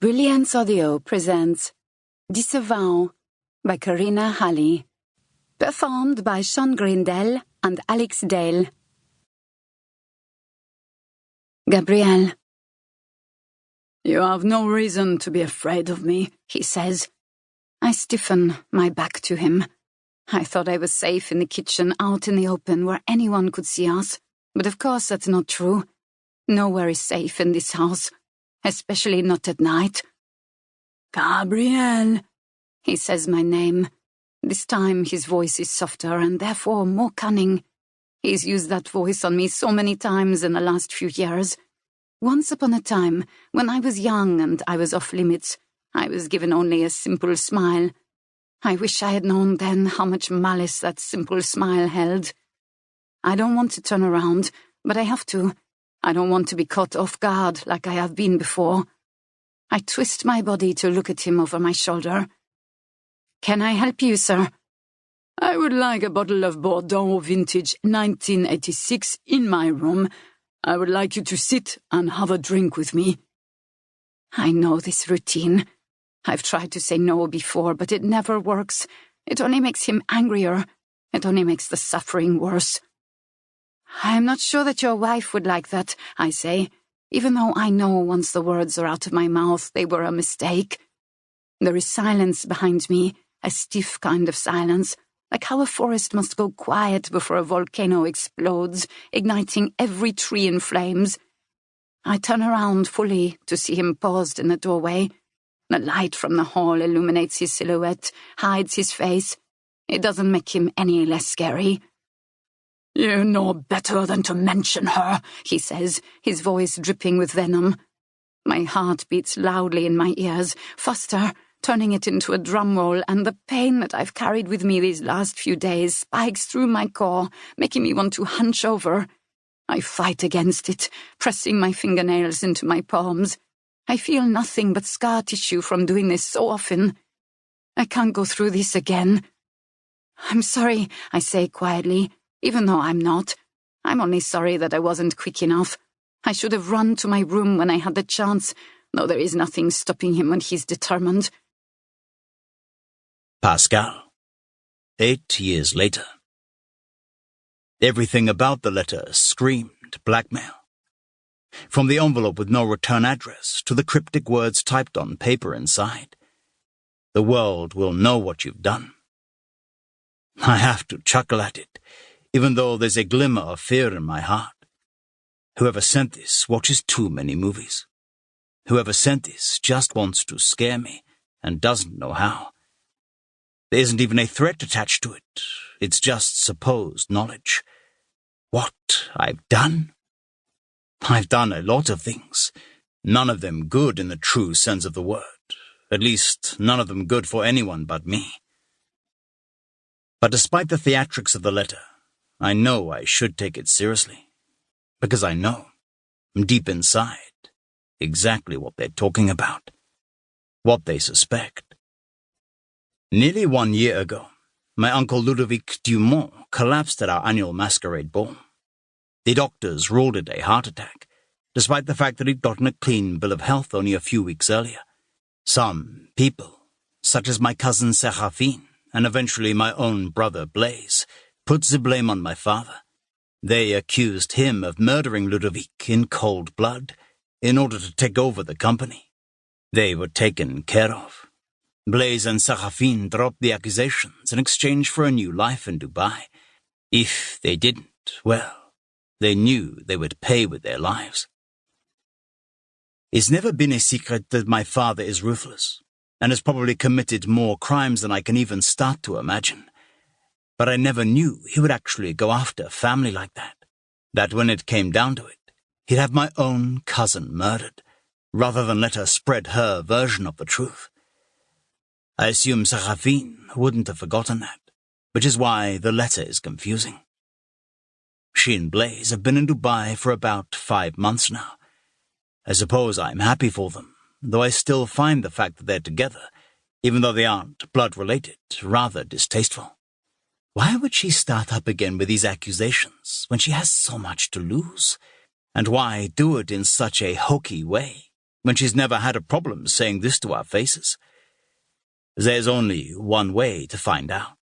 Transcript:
Brilliance Audio presents Disavow by Karina Halle, performed by Sean Grindel and Alex Dale. Gabrielle. "You have no reason to be afraid of me," he says. I stiffen my back to him. I thought I was safe in the kitchen, out in the open, where anyone could see us. But of course that's not true. Nowhere is safe in this house, especially not at night. "Gabrielle," he says my name. This time his voice is softer and therefore more cunning. He's used that voice on me so many times in the last few years. Once upon a time, when I was young and I was off limits, I was given only a simple smile. I wish I had known then how much malice that simple smile held. I don't want to turn around, but I have to. I don't want to be caught off guard like I have been before. I twist my body to look at him over my shoulder. "Can I help you, sir?" "I would like a bottle of Bordeaux vintage 1986 in my room. I would like you to sit and have a drink with me." I know this routine. I've tried to say no before, but it never works. It only makes him angrier. It only makes the suffering worse. "I'm not sure that your wife would like that," I say, even though I know once the words are out of my mouth they were a mistake. There is silence behind me, a stiff kind of silence, like how a forest must go quiet before a volcano explodes, igniting every tree in flames. I turn around fully to see him paused in the doorway. The light from the hall illuminates his silhouette, hides his face. It doesn't make him any less scary. "You know better than to mention her," he says, his voice dripping with venom. My heart beats loudly in my ears, faster, turning it into a drum roll, and the pain that I've carried with me these last few days spikes through my core, making me want to hunch over. I fight against it, pressing my fingernails into my palms. I feel nothing but scar tissue from doing this so often. I can't go through this again. "I'm sorry," I say quietly, even though I'm not. I'm only sorry that I wasn't quick enough. I should have run to my room when I had the chance, though there is nothing stopping him when he's determined. Pascal. 8 years later. Everything about the letter screamed blackmail. From the envelope with no return address to the cryptic words typed on paper inside. "The world will know what you've done." I have to chuckle at it, even though there's a glimmer of fear in my heart. Whoever sent this watches too many movies. Whoever sent this just wants to scare me and doesn't know how. There isn't even a threat attached to it. It's just supposed knowledge. What I've done? I've done a lot of things, none of them good in the true sense of the word. At least, none of them good for anyone but me. But despite the theatrics of the letter, I know I should take it seriously. Because I know, deep inside, exactly what they're talking about. What they suspect. Nearly 1 year ago, my uncle Ludovic Dumont collapsed at our annual masquerade ball. The doctors ruled it a heart attack, despite the fact that he'd gotten a clean bill of health only a few weeks earlier. Some people, such as my cousin Séraphine, and eventually my own brother Blaise, put the blame on my father. They accused him of murdering Ludovic in cold blood in order to take over the company. They were taken care of. Blaise and Séraphine dropped the accusations in exchange for a new life in Dubai. If they didn't, well, they knew they would pay with their lives. It's never been a secret that my father is ruthless, and has probably committed more crimes than I can even start to imagine. But I never knew he would actually go after a family like that. That when it came down to it, he'd have my own cousin murdered, rather than let her spread her version of the truth. I assume Séraphine wouldn't have forgotten that, which is why the letter is confusing. She and Blaise have been in Dubai for about 5 months now. I suppose I'm happy for them, though I still find the fact that they're together, even though they aren't blood-related, rather distasteful. Why would she start up again with these accusations when she has so much to lose? And why do it in such a hokey way, when she's never had a problem saying this to our faces? There's only one way to find out.